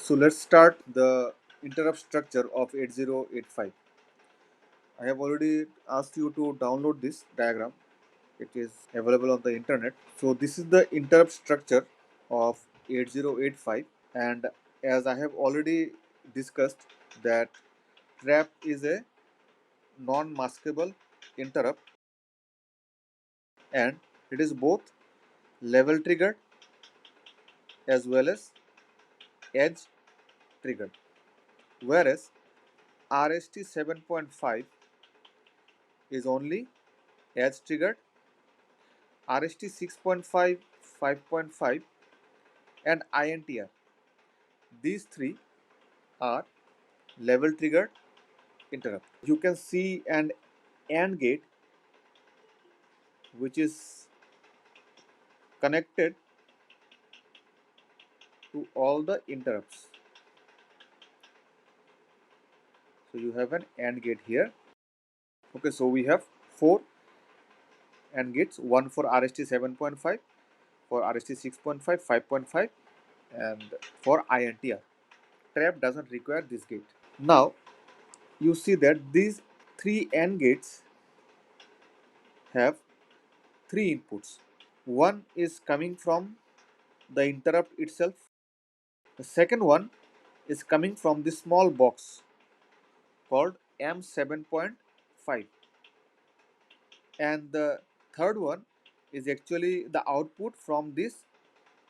So let's start the interrupt structure of 8085. I have already asked you to download this diagram. It is available on the internet. So this is the interrupt structure of 8085, and as I have already discussed that trap is a non-maskable interrupt, and it is both level triggered as well as edge triggered, whereas RST 7.5 is only edge triggered. RST 6.5, 5.5 and INTR, these three are level triggered interrupt. You can see an AND gate which is connected to all the interrupts. So you have an AND gate here. Okay, so we have four AND gates, one for RST 7.5, for RST 6.5, 5.5 and for INTR. Trap doesn't require this gate. Now you see that these three AND gates have three inputs. One is coming from the interrupt itself. The second one is coming from this small box called M7.5, and the third one is actually the output from this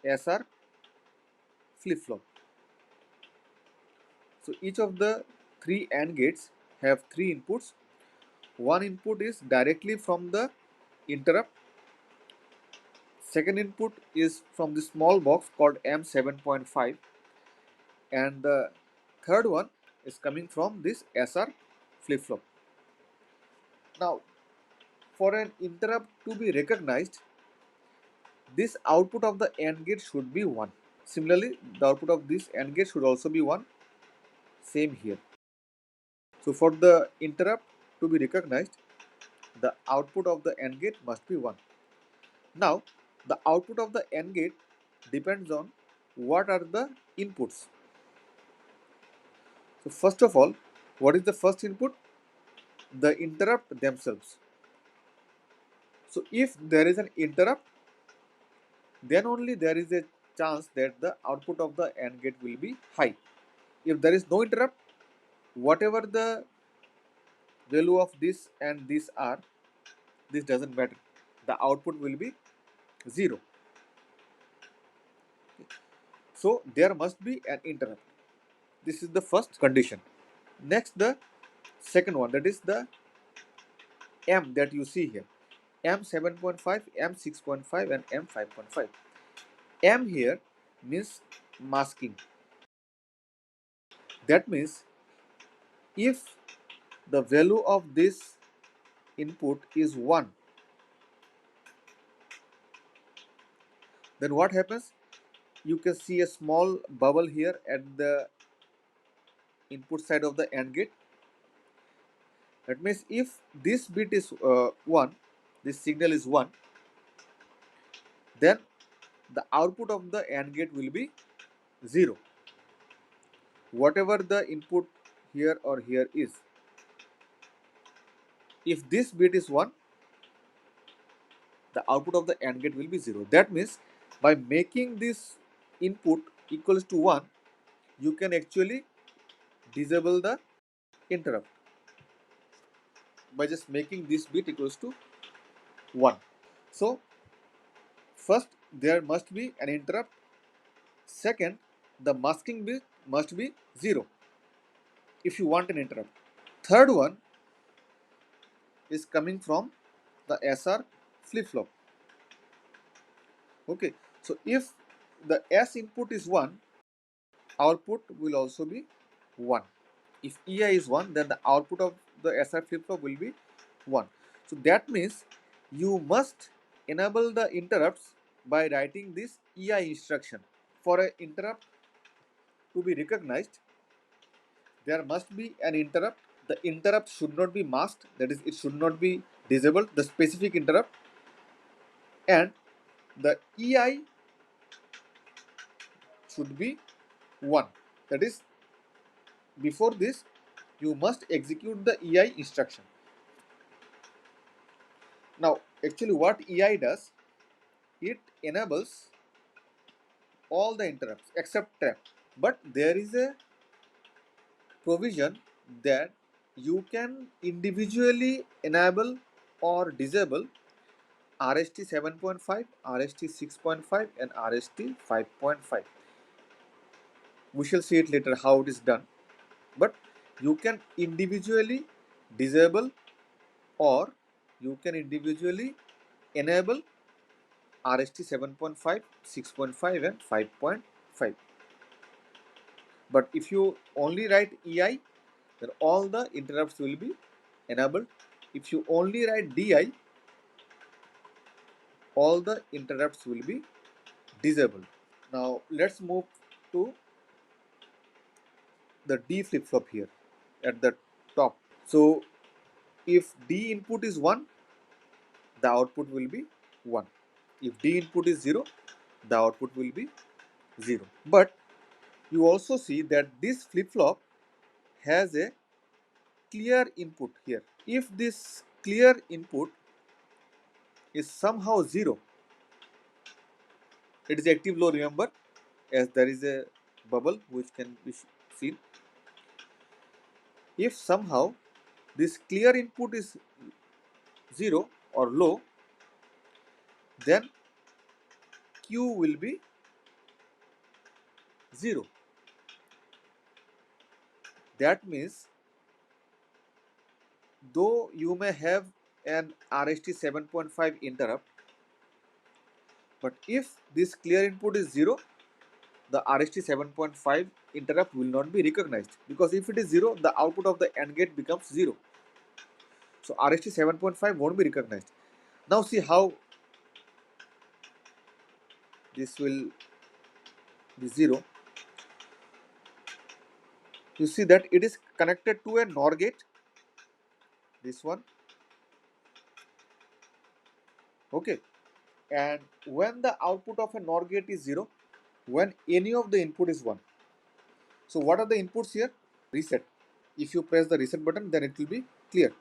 SR flip-flop. So each of the three AND gates have three inputs. One input is directly from the interrupt. Second input is from the small box called M7.5, and the third one is coming from this SR flip-flop. Now, for an interrupt to be recognized, this output of the AND gate should be 1. Similarly, the output of this AND gate should also be 1. Same here. So for the interrupt to be recognized, the output of the AND gate must be 1. Now, the output of the AND gate depends on what are the inputs. So first of all, what is the first input? The interrupt themselves. So if there is an interrupt, then only there is a chance that the output of the AND gate will be high. If there is no interrupt, whatever the value of this and this are, this doesn't matter. The output will be 0. So there must be an interrupt. This is the first condition. Next, the second one, that is the M that you see here. M7.5, M6.5 and M5.5. M here means masking. That means if the value of this input is 1, then what happens? You can see a small bubble here at the input side of the AND gate. That means if this bit is 1, this signal is 1, then the output of the AND gate will be 0. Whatever the input here or here is. If this bit is 1, the output of the AND gate will be 0. That means by making this input equals to 1, you can actually disable the interrupt by just making this bit equals to 1. So first there must be an interrupt. Second, the masking bit must be 0 if you want an interrupt. Third one is coming from the SR flip-flop. Okay, so if the S input is 1, output will also be 1. If EI is 1, then the output of the SR flip-flop will be 1. So that means you must enable the interrupts by writing this EI instruction. For an interrupt to be recognized, there must be an interrupt. The interrupt should not be masked, that is, it should not be disabled, the specific interrupt, and the EI should be 1. That is, before this, you must execute the EI instruction. Now, actually, what EI does, it enables all the interrupts except trap. But there is a provision that you can individually enable or disable RST 7.5, RST 6.5, and RST 5.5. We shall see it later how it is done. But you can individually disable or you can individually enable RST 7.5, 6.5, and 5.5. But if you only write EI, then all the interrupts will be enabled. If you only write DI, all the interrupts will be disabled. Now let's move to the D flip flop here at the top. So if D input is 1, the output will be 1. If D input is 0, the output will be 0. But you also see that this flip flop has a clear input here. If this clear input is somehow 0, it is active low, remember, as there is a bubble which can be seen. If somehow this clear input is 0 or low, then Q will be 0. That means though you may have an RST 7.5 interrupt, but if this clear input is 0, the RST 7.5 interrupt will not be recognized, because if it is 0, the output of the AND gate becomes 0. So RST 7.5 won't be recognized. Now see how this will be 0. You see that it is connected to a NOR gate, this one, okay. And when the output of a NOR gate is 0, when any of the input is 1. So what are the inputs here? Reset. If you press the reset button, then it will be clear.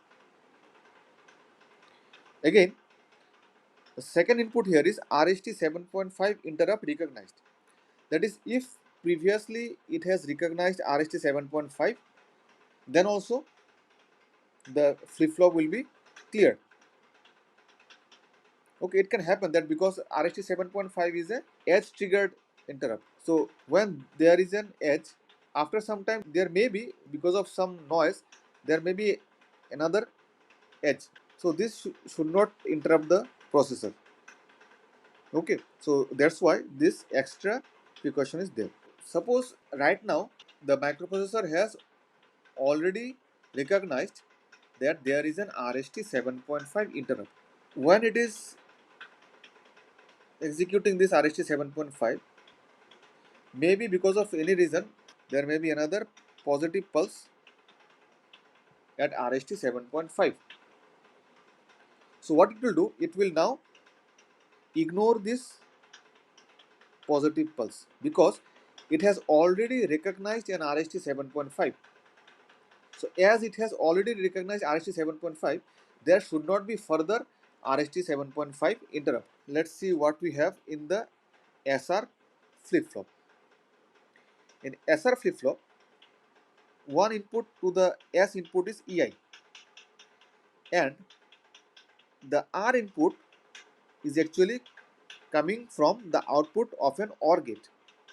Again, the second input here is RST 7.5 interrupt recognized. That is, if previously it has recognized RST 7.5, then also the flip flop will be cleared. Okay, it can happen that because RST 7.5 is a edge triggered interrupt. So when there is an edge, after some time there may be, because of some noise, there may be another edge. So this should not interrupt the processor. Okay, so that's why this extra precaution is there. Suppose right now the microprocessor has already recognized that there is an RST 7.5 interrupt. When it is executing this RST 7.5, maybe because of any reason there may be another positive pulse at RST 7.5. So what it will do, it will now ignore this positive pulse because it has already recognized an RST 7.5. So as it has already recognized RST 7.5, there should not be further RST 7.5 interrupt. Let's see what we have in the SR flip flop. In SR flip flop, one input to the S input is EI, and the R input is actually coming from the output of an OR gate.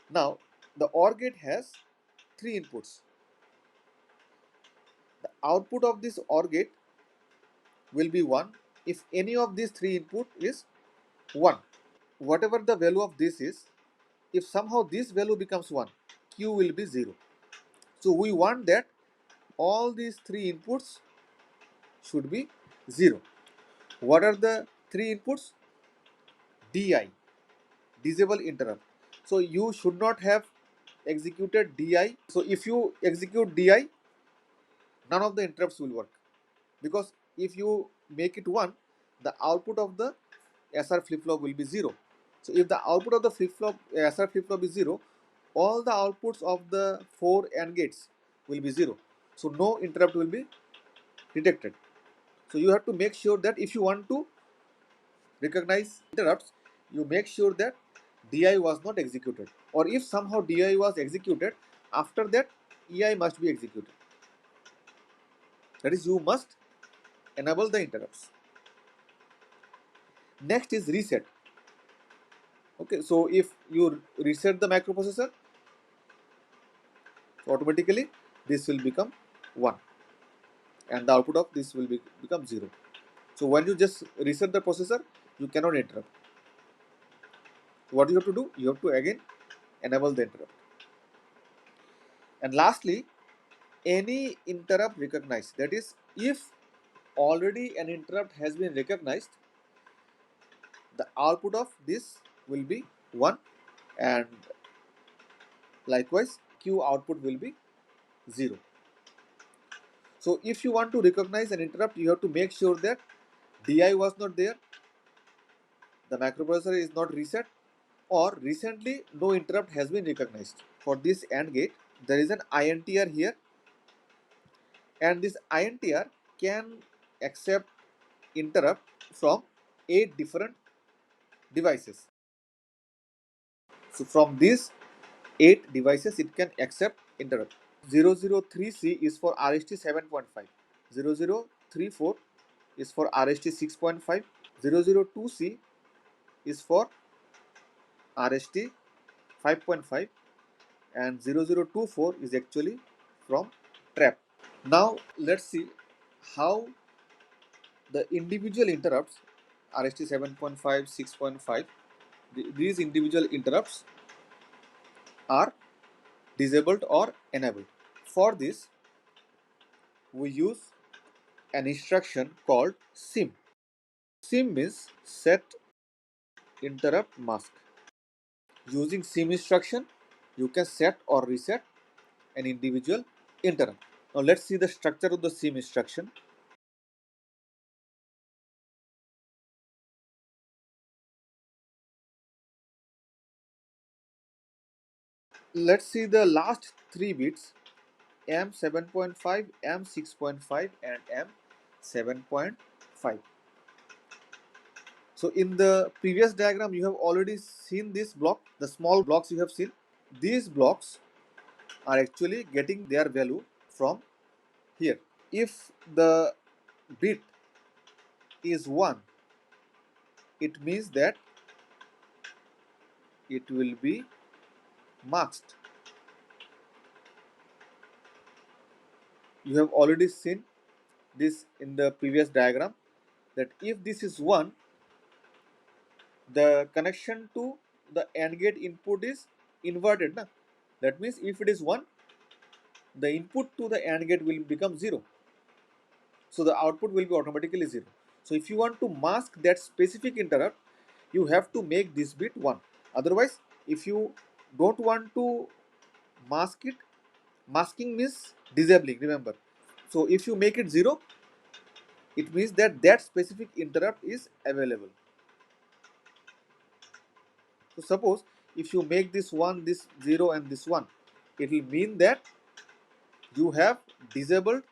Now, the OR gate has three inputs. The output of this OR gate will be 1 if any of these three input is 1. Whatever the value of this is, if somehow this value becomes 1, Q will be 0. So we want that all these three inputs should be 0. What are the three inputs? DI, disable interrupt. So you should not have executed DI. So if you execute DI, none of the interrupts will work, because if you make it 1, the output of the SR flip flop will be 0. So if the output of the SR flip flop is 0, all the outputs of the 4 AND gates will be 0. So no interrupt will be detected. So you have to make sure that if you want to recognize interrupts, you make sure that DI was not executed, or if somehow DI was executed, after that EI must be executed. That is, you must enable the interrupts. Next is reset. Okay, so if you reset the microprocessor, automatically this will become 1 and the output of this will become 0. So when you just reset the processor, you cannot interrupt. What you have to do? You have to again enable the interrupt. And lastly, any interrupt recognized, that is, if already an interrupt has been recognized, the output of this will be 1, and likewise Q output will be 0. So if you want to recognize an interrupt, you have to make sure that DI was not there, the microprocessor is not reset, or recently no interrupt has been recognized. For this AND gate, there is an INTR here, and this INTR can accept interrupt from 8 different devices. So from these 8 devices, it can accept interrupt. 003C is for RST 7.5. 0034 is for RST 6.5. 002C is for RST 5.5, and 0024 is actually from trap. Now let's see how the individual interrupts RST 7.5, 6.5, these individual interrupts are disabled or enabled. For this, we use an instruction called SIM. SIM means set interrupt mask. Using SIM instruction, you can set or reset an individual interrupt. Now let's see the structure of the SIM instruction. Let's see the last 3 bits, M7.5, M6.5 and M7.5. So in the previous diagram, you have already seen this block, the small blocks you have seen. These blocks are actually getting their value from here. If the bit is 1, it means that it will be masked. You have already seen this in the previous diagram, that if this is 1, the connection to the AND gate input is inverted. Na? That means if it is 1, the input to the AND gate will become 0. So the output will be automatically 0. So if you want to mask that specific interrupt, you have to make this bit 1. Otherwise, if you don't want to mask it, masking means disabling, remember. So if you make it 0, it means that that specific interrupt is available. So suppose if you make this 1, this 0 and this 1, it will mean that you have disabled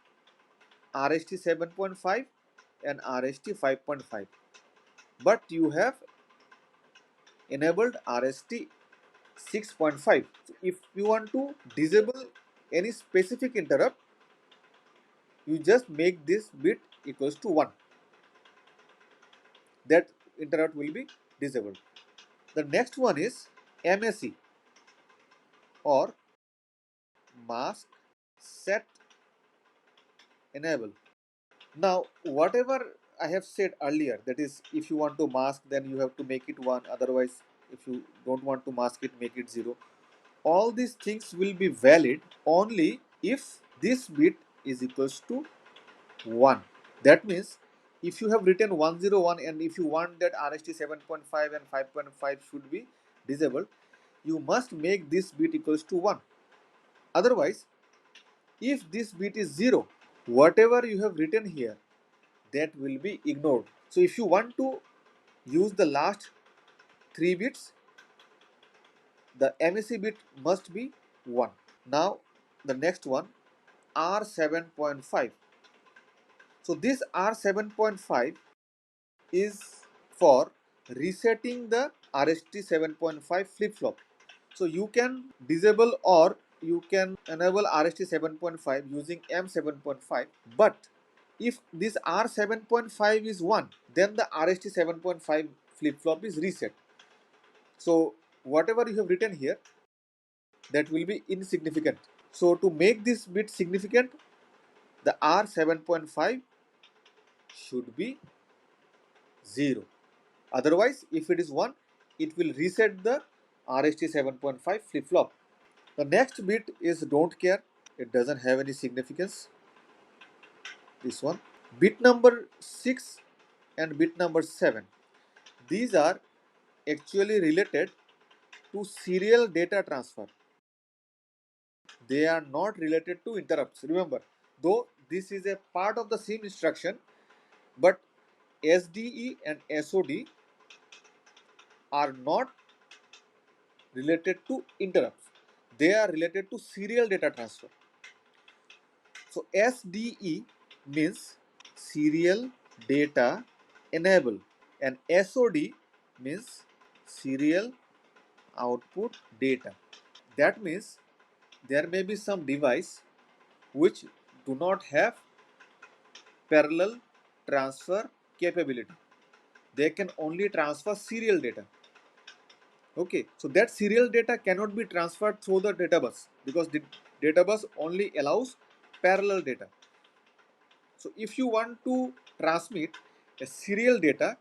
RST 7.5 and RST 5.5, but you have enabled RST 6.5. So if you want to disable any specific interrupt, you just make this bit equals to 1. That interrupt will be disabled. The next one is MAC, or mask set enable. Now whatever I have said earlier, that is, if you want to mask, then you have to make it 1, otherwise if you don't want to mask it, make it 0. All these things will be valid only if this bit is equals to 1. That means if you have written 101 and if you want that RST 7.5 and 5.5 should be disabled, you must make this bit equals to 1. Otherwise, if this bit is 0, whatever you have written here, that will be ignored. So if you want to use the last 3 bits, the MSC bit must be 1. Now the next one, R7.5. So this R7.5 is for resetting the RST 7.5 flip-flop. So you can disable or you can enable RST 7.5 using M7.5, but if this R7.5 is 1, then the RST 7.5 flip-flop is reset. So whatever you have written here, that will be insignificant. So to make this bit significant, the R7.5 should be 0. Otherwise, if it is 1, it will reset the RST 7.5 flip-flop. The next bit is don't care. It doesn't have any significance. This one. Bit number 6 and bit number 7. These are actually related to serial data transfer. They are not related to interrupts. Remember, though this is a part of the same instruction, but SDE and SOD are not related to interrupts. They are related to serial data transfer. So SDE means serial data enable and SOD means serial output data. That means there may be some device which do not have parallel transfer capability. They can only transfer serial data. Okay, so that serial data cannot be transferred through the data bus because the data bus only allows parallel data. So if you want to transmit a serial data,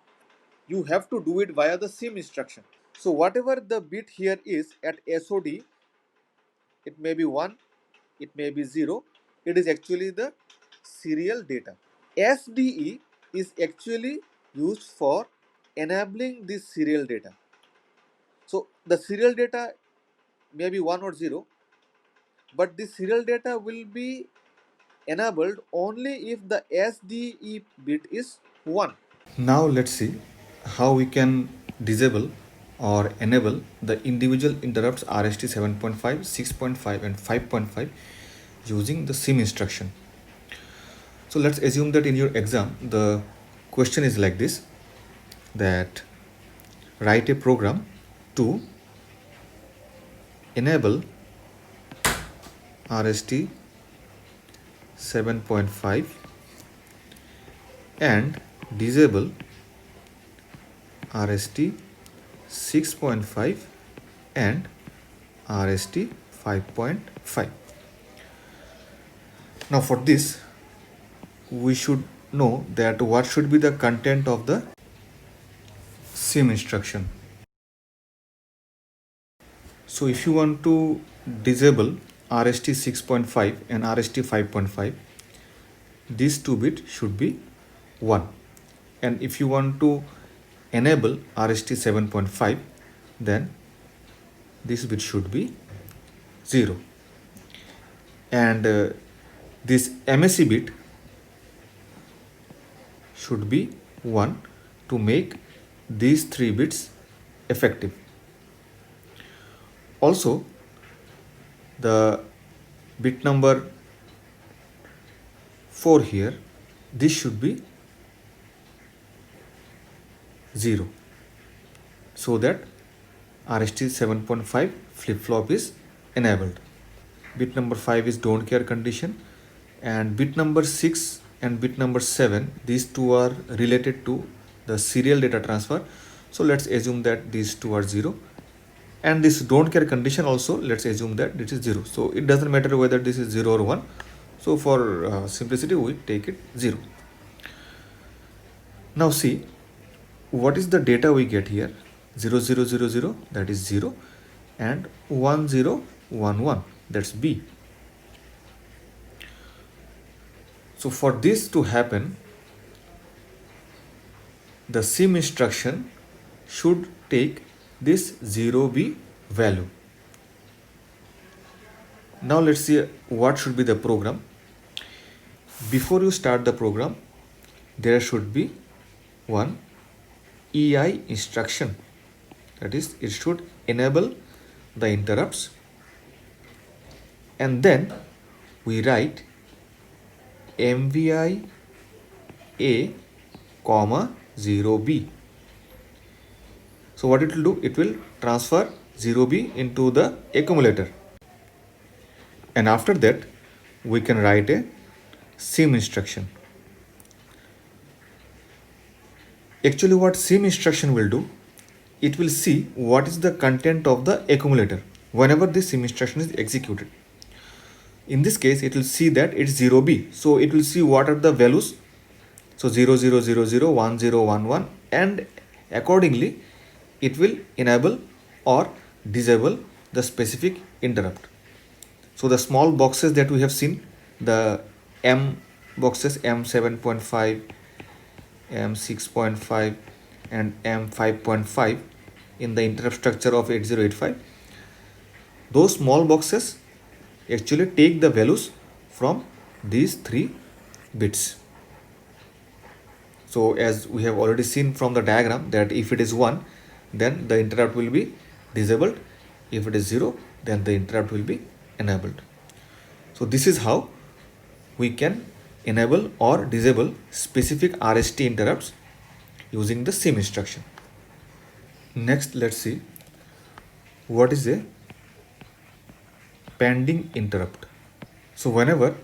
you have to do it via the SIM instruction. So whatever the bit here is at SOD, it may be 1, it may be 0, it is actually the serial data. SDE is actually used for enabling this serial data. So the serial data may be 1 or 0, but this serial data will be enabled only if the SDE bit is 1. Now let's see how we can disable or enable the individual interrupts RST 7.5, 6.5 and 5.5 using the SIM instruction. So let's assume that in your exam the question is like this, that write a program to enable RST 7.5 and disable RST 6.5 and RST 5.5. Now for this we should know that what should be the content of the SIM instruction. So if you want to disable RST 6.5 and RST 5.5, these two bits should be 1, and if you want to enable RST 7.5, then this bit should be 0, and this MSC bit should be 1 to make these 3 bits effective. Also, the bit number 4 here, this should be 0, so that RST 7.5 flip-flop is enabled. Bit number 5 is don't care condition, and bit number 6 and bit number 7, these two are related to the serial data transfer. So let's assume that these two are 0, and this don't care condition also, let's assume that it is 0. So it doesn't matter whether this is 0 or 1. So for simplicity we take it 0. Now see, what is the data we get here? 0 0 0 0, that is 0, and 1 0 1 1, that's B. So for this to happen, the SIM instruction should take this 0B value. Now let's see what should be the program. Before you start the program, there should be one EI instruction, that is, it should enable the interrupts, and then we write MVI A comma 0B. So what it will do, it will transfer 0B into the accumulator, and after that we can write a sim instruction. Actually what sim instruction will do, it will see what is the content of the accumulator whenever this sim instruction is executed. In this case it will see that it's 0B, so it will see what are the values, so 0000 1011, and accordingly it will enable or disable the specific interrupt. So the small boxes that we have seen, the M boxes, M7.5, M6.5 and M5.5 in the interrupt structure of 8085, those small boxes actually take the values from these 3 bits. So as we have already seen from the diagram that if it is 1, then the interrupt will be disabled. If it is 0, then the interrupt will be enabled. So this is how we can enable or disable specific RST interrupts using the sim instruction. Next, let's see what is a pending interrupt. So whenever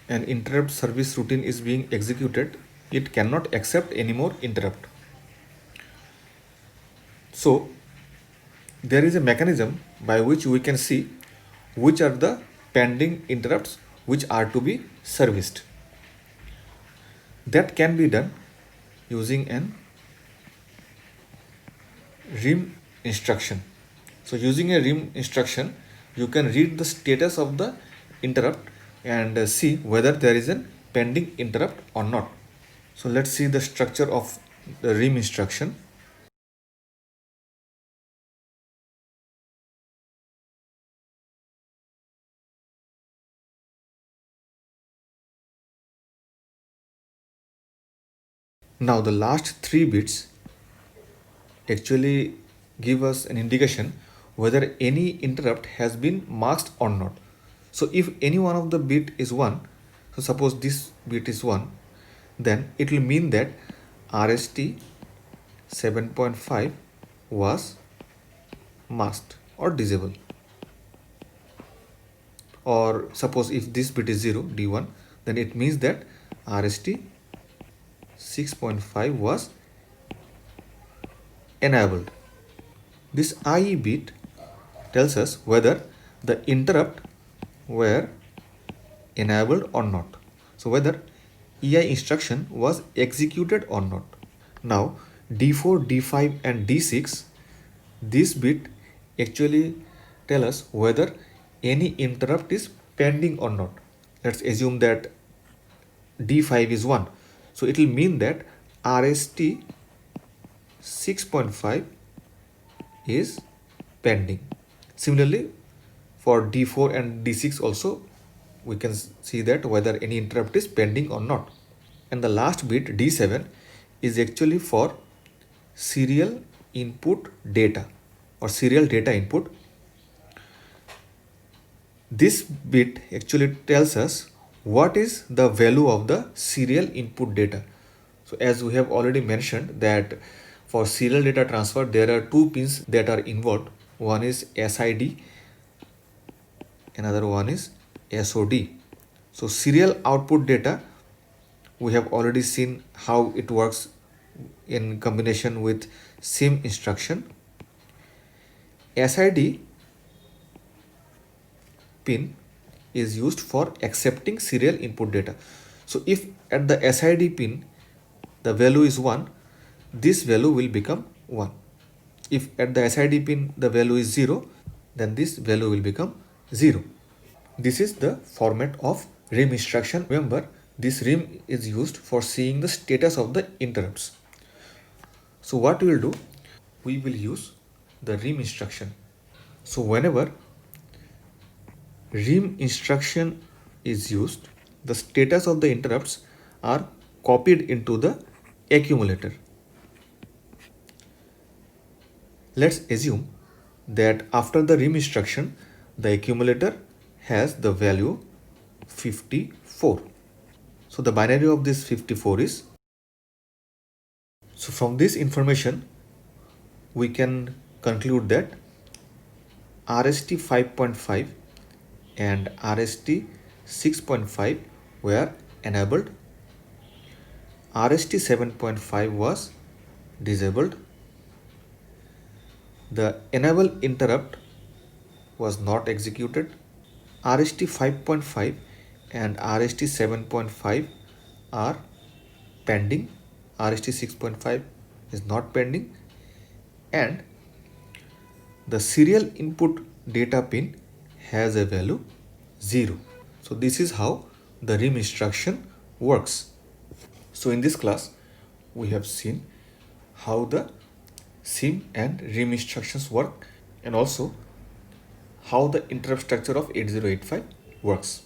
an interrupt service routine is being executed, it cannot accept any more interrupt. So there is a mechanism by which we can see which are the pending interrupts which are to be serviced. That can be done using an RIM instruction. So using a RIM instruction, you can read the status of the interrupt and see whether there is a pending interrupt or not. So let's see the structure of the RIM instruction. Now the last 3 bits actually give us an indication whether any interrupt has been masked or not. So if any one of the bit is 1, so suppose this bit is 1, then it will mean that RST 7.5 was masked or disabled. Or suppose if this bit is 0, D1, then it means that RST 6.5 was enabled. This IE bit tells us whether the interrupt were enabled or not. So whether EI instruction was executed or not. Now D4, D5 and D6, this bit actually tell us whether any interrupt is pending or not. Let's assume that D5 is 1. So it will mean that RST 6.5 is pending. Similarly, for D4 and D6 also, we can see that whether any interrupt is pending or not. And the last bit, D7, is actually for serial input data or serial data input. This bit actually tells us what is the value of the serial input data. So as we have already mentioned that for serial data transfer, there are 2 pins that are involved. One is SID, another one is SOD. So serial output data, we have already seen how it works in combination with SIM instruction. SID pin is used for accepting serial input data. So if at the SID pin the value is 1, this value will become 1. If at the SID pin the value is 0, then this value will become 0. This is the format of RIM instruction. Remember, this RIM is used for seeing the status of the interrupts. So what we will do, we will use the RIM instruction. So whenever RIM instruction is used, the status of the interrupts are copied into the accumulator. Let's assume that after the RIM instruction, the accumulator has the value 54. So the binary of this 54 is. So from this information, we can conclude that RST 5.5 and RST 6.5 were enabled. RST 7.5 was disabled. The enable interrupt was not executed. RST 5.5 and RST 7.5 are pending. RST 6.5 is not pending, and the serial input data pin has a value 0. So this is how the RIM instruction works. So in this class, we have seen how the SIM and RIM instructions work, and also how the interrupt structure of 8085 works.